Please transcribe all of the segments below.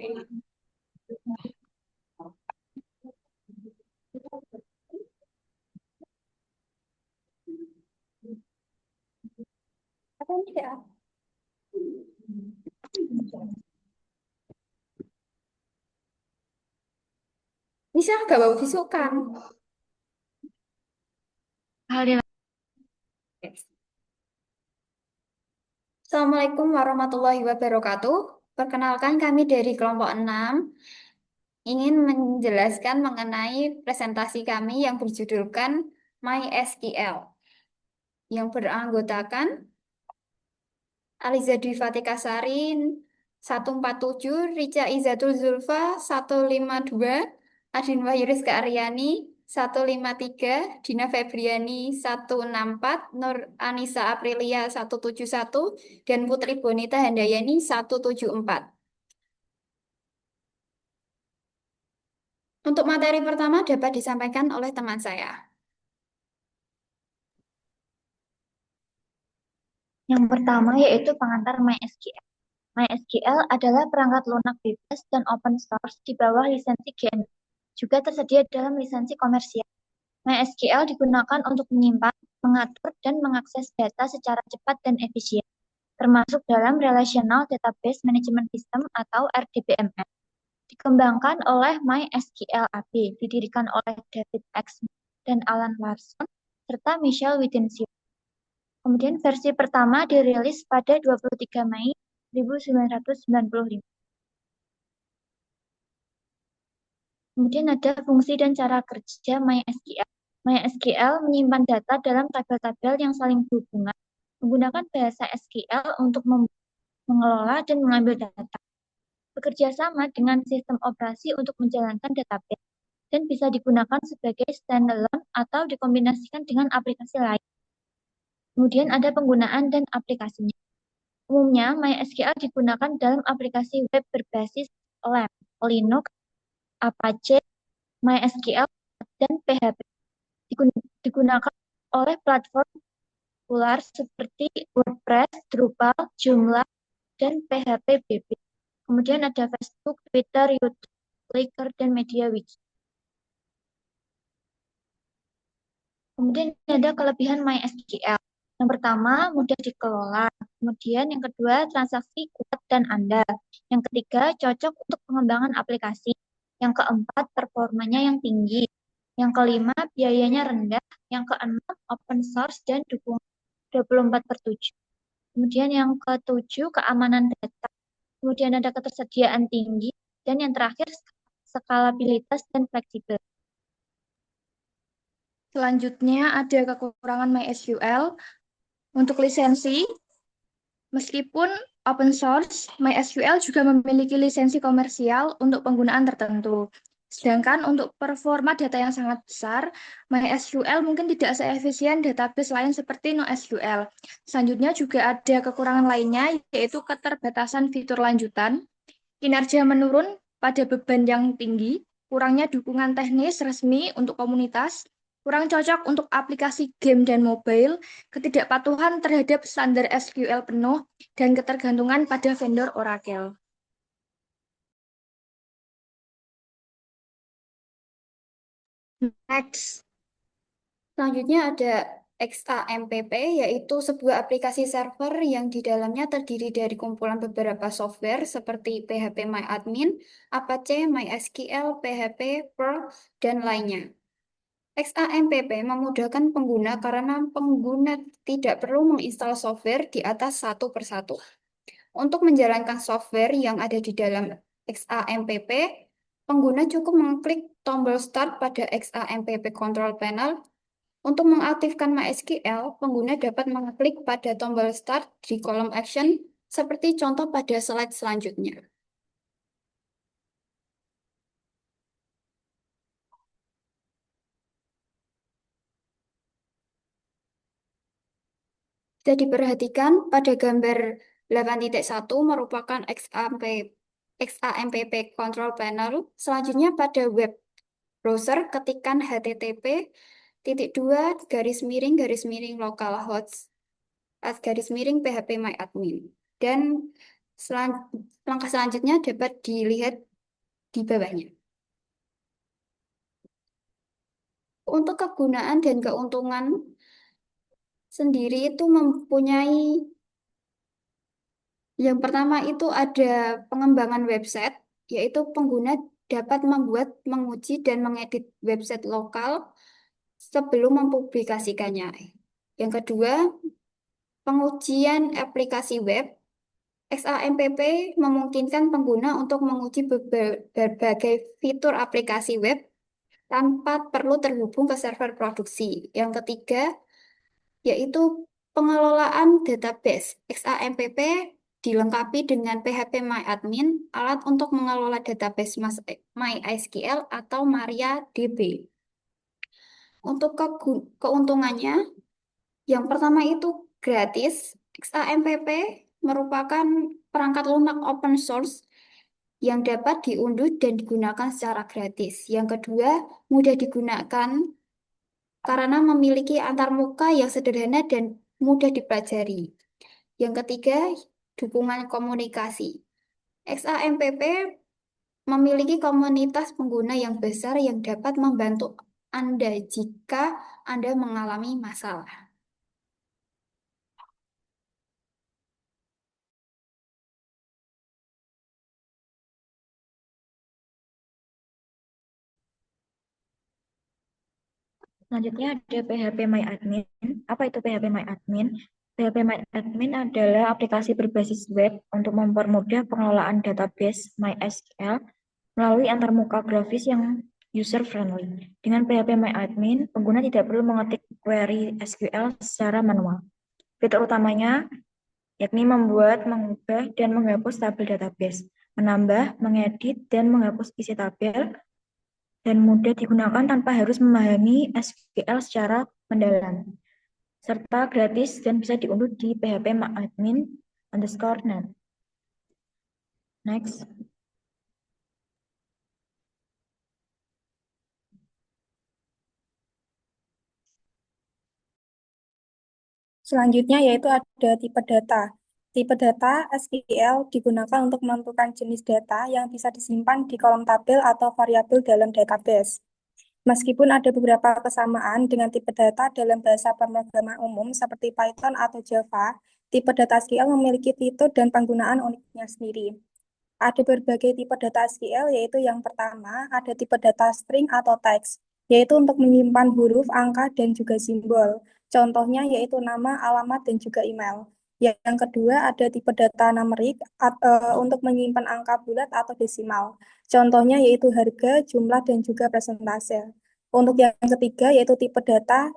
Apa ini tidak? Bisa nggak bawa disukan? Hal Assalamualaikum warahmatullahi wabarakatuh. Perkenalkan kami dari kelompok 6 ingin menjelaskan mengenai presentasi kami yang berjudulkan MySQL yang beranggotakan Aliza Dwi Fatika Sarin 147, Rica Izatul Zulfa 152, Adin Wahyu Rizka Aryani 153, Dina Febriani 164, Nur Anissa Aprilia 171, dan Putri Bonita Handayani 174. Untuk materi pertama dapat disampaikan oleh teman saya. Yang pertama yaitu pengantar MySQL. MySQL adalah perangkat lunak bebas dan open source di bawah lisensi GNU. Juga tersedia dalam lisensi komersial. MySQL digunakan untuk menyimpan, mengatur, dan mengakses data secara cepat dan efisien, termasuk dalam Relational Database Management System atau RDBMS. Dikembangkan oleh MySQL AB, didirikan oleh David X. dan Alan Larson, serta Michelle Wittenshaw. Kemudian versi pertama dirilis pada 23 Mei 1995. Kemudian ada fungsi dan cara kerja MySQL. MySQL menyimpan data dalam tabel-tabel yang saling berhubungan, menggunakan bahasa SQL untuk mengelola dan mengambil data. Bekerja sama dengan sistem operasi untuk menjalankan database, dan bisa digunakan sebagai standalone atau dikombinasikan dengan aplikasi lain. Kemudian ada penggunaan dan aplikasinya. Umumnya, MySQL digunakan dalam aplikasi web berbasis LAMP, Linux, Apache, MySQL, dan PHP. Digunakan oleh platform populer seperti WordPress, Drupal, Joomla, dan PHP-BB. Kemudian ada Facebook, Twitter, YouTube, Flickr, dan MediaWiki. Kemudian ada kelebihan MySQL. Yang pertama, mudah dikelola. Kemudian yang kedua, transaksi kuat dan andal. Yang ketiga, cocok untuk pengembangan aplikasi. Yang keempat, performanya yang tinggi. Yang kelima, biayanya rendah. Yang keenam, open source dan dukungan 24/7. Kemudian yang ketujuh, keamanan data. Kemudian ada ketersediaan tinggi. Dan yang terakhir, skalabilitas dan fleksibel. Selanjutnya ada kekurangan MySQL. Untuk lisensi, meskipun open source, MySQL juga memiliki lisensi komersial untuk penggunaan tertentu. Sedangkan untuk performa data yang sangat besar, MySQL mungkin tidak seefisien database lain seperti NoSQL. Selanjutnya juga ada kekurangan lainnya, yaitu keterbatasan fitur lanjutan, kinerja menurun pada beban yang tinggi, kurangnya dukungan teknis resmi untuk komunitas, kurang cocok untuk aplikasi game dan mobile, ketidakpatuhan terhadap standar SQL penuh, dan ketergantungan pada vendor Oracle. Next. Selanjutnya ada XAMPP, yaitu sebuah aplikasi server yang di dalamnya terdiri dari kumpulan beberapa software seperti PHP-MyAdmin, Apache, MySQL, PHP, Perl, dan lainnya. XAMPP memudahkan pengguna karena pengguna tidak perlu menginstal software di atas satu persatu. Untuk menjalankan software yang ada di dalam XAMPP, pengguna cukup mengklik tombol Start pada XAMPP Control Panel. Untuk mengaktifkan MySQL, pengguna dapat mengklik pada tombol Start di kolom Action, seperti contoh pada slide selanjutnya. Bisa diperhatikan pada gambar 8.1 merupakan XAMPP Control Panel. Selanjutnya pada web browser ketikkan http://localhost /phpMyAdmin dan Langkah selanjutnya dapat dilihat di bawahnya. Untuk kegunaan dan keuntungan sendiri itu mempunyai yang pertama itu ada pengembangan website, yaitu pengguna dapat membuat, menguji, dan mengedit website lokal sebelum mempublikasikannya. Yang kedua, pengujian aplikasi web. XAMPP memungkinkan pengguna untuk menguji berbagai fitur aplikasi web tanpa perlu terhubung ke server produksi. Yang ketiga, yaitu pengelolaan database. XAMPP dilengkapi dengan PHP MyAdmin, alat untuk mengelola database MySQL atau MariaDB. Untuk keuntungannya, yang pertama itu gratis. XAMPP merupakan perangkat lunak open source yang dapat diunduh dan digunakan secara gratis. Yang kedua, mudah digunakan karena memiliki antarmuka yang sederhana dan mudah dipelajari. Yang ketiga, dukungan komunikasi. XAMPP memiliki komunitas pengguna yang besar yang dapat membantu Anda jika Anda mengalami masalah. Selanjutnya ada PHP MyAdmin. Apa itu PHP MyAdmin? PHP MyAdmin adalah aplikasi berbasis web untuk mempermudah pengelolaan database MySQL melalui antarmuka grafis yang user-friendly. Dengan PHP MyAdmin, pengguna tidak perlu mengetik query SQL secara manual. Fitur utamanya yakni membuat, mengubah, dan menghapus tabel database, menambah, mengedit, dan menghapus isi tabel, dan mudah digunakan tanpa harus memahami SQL secara mendalam, serta gratis dan bisa diunduh di phpMyAdmin_net. Next. Selanjutnya yaitu ada tipe data. Tipe data SQL digunakan untuk menentukan jenis data yang bisa disimpan di kolom tabel atau variabel dalam database. Meskipun ada beberapa kesamaan dengan tipe data dalam bahasa pemrograman umum seperti Python atau Java, tipe data SQL memiliki fitur dan penggunaan uniknya sendiri. Ada berbagai tipe data SQL, yaitu yang pertama, ada tipe data string atau teks, yaitu untuk menyimpan huruf, angka, dan juga simbol. Contohnya yaitu nama, alamat, dan juga email. Yang kedua, ada tipe data numerik untuk menyimpan angka bulat atau desimal. Contohnya yaitu harga, jumlah, dan juga persentase. Untuk yang ketiga, yaitu tipe data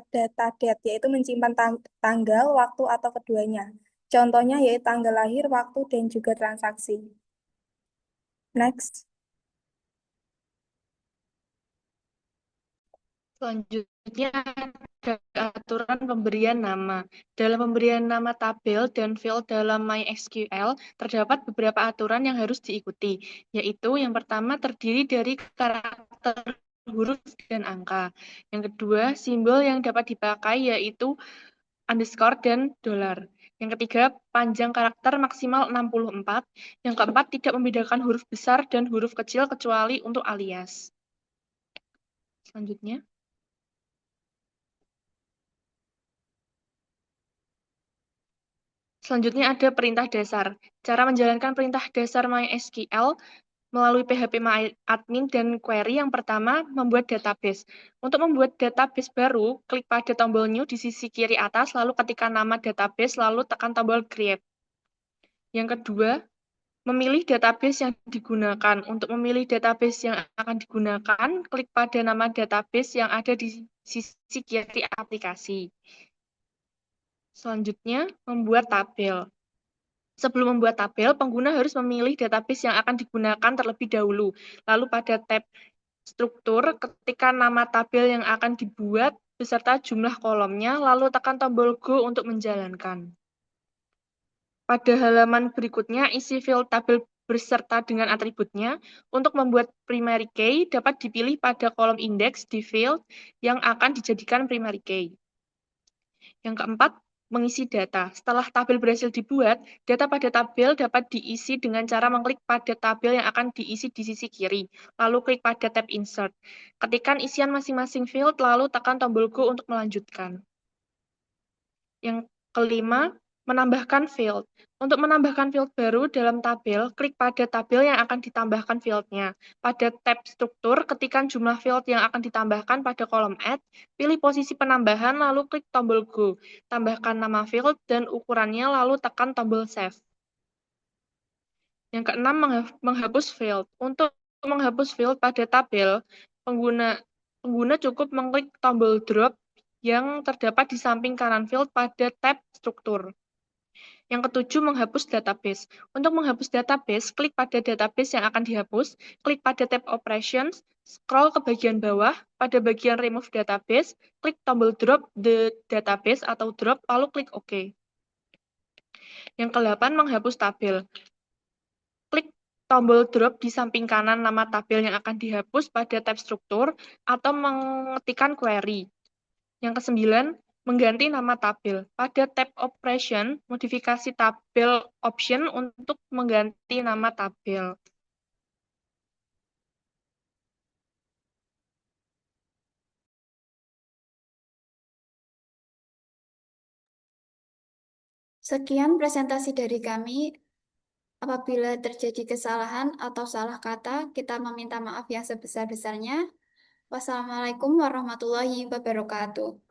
date, yaitu menyimpan tanggal, waktu, atau keduanya. Contohnya yaitu tanggal lahir, waktu, dan juga transaksi. Next. Selanjutnya ada aturan pemberian nama. Dalam pemberian nama tabel dan field dalam MySQL, terdapat beberapa aturan yang harus diikuti, yaitu yang pertama terdiri dari karakter huruf dan angka. Yang kedua, simbol yang dapat dipakai yaitu underscore dan dollar. Yang ketiga, panjang karakter maksimal 64. Yang keempat, tidak membedakan huruf besar dan huruf kecil kecuali untuk alias. Selanjutnya. Selanjutnya ada perintah dasar. Cara menjalankan perintah dasar MySQL melalui PHP_MyAdmin dan query yang pertama, membuat database. Untuk membuat database baru, klik pada tombol New di sisi kiri atas, lalu ketikkan nama database, lalu tekan tombol Create. Yang kedua, memilih database yang digunakan. Untuk memilih database yang akan digunakan, klik pada nama database yang ada di sisi kiri aplikasi. Selanjutnya, membuat tabel. Sebelum membuat tabel, pengguna harus memilih database yang akan digunakan terlebih dahulu. Lalu pada tab struktur, ketikkan nama tabel yang akan dibuat beserta jumlah kolomnya, lalu tekan tombol Go untuk menjalankan. Pada halaman berikutnya, isi field tabel beserta dengan atributnya. Untuk membuat primary key, dapat dipilih pada kolom indeks di field yang akan dijadikan primary key. Yang keempat, mengisi data. Setelah tabel berhasil dibuat, data pada tabel dapat diisi dengan cara mengklik pada tabel yang akan diisi di sisi kiri, lalu klik pada tab Insert. Ketikkan isian masing-masing field, lalu tekan tombol Go untuk melanjutkan. Yang kelima, menambahkan field. Untuk menambahkan field baru dalam tabel, klik pada tabel yang akan ditambahkan fieldnya. Pada tab struktur, ketikkan jumlah field yang akan ditambahkan pada kolom Add, pilih posisi penambahan, lalu klik tombol Go. Tambahkan nama field dan ukurannya, lalu tekan tombol Save. Yang keenam, menghapus field. Untuk menghapus field pada tabel, pengguna cukup mengklik tombol drop yang terdapat di samping kanan field pada tab struktur. Yang ketujuh, menghapus database. Untuk menghapus database, klik pada database yang akan dihapus, klik pada tab Operations, scroll ke bagian bawah, pada bagian Remove Database, klik tombol Drop the Database atau Drop, lalu klik OK. Yang ke-8, menghapus tabel. Klik tombol drop di samping kanan nama tabel yang akan dihapus pada tab struktur atau mengetikkan query. Yang ke-9, mengganti nama tabel. Pada tab Operation, modifikasi tabel option untuk mengganti nama tabel. Sekian presentasi dari kami. Apabila terjadi kesalahan atau salah kata, kita meminta maaf yang sebesar-besarnya. Wassalamualaikum warahmatullahi wabarakatuh.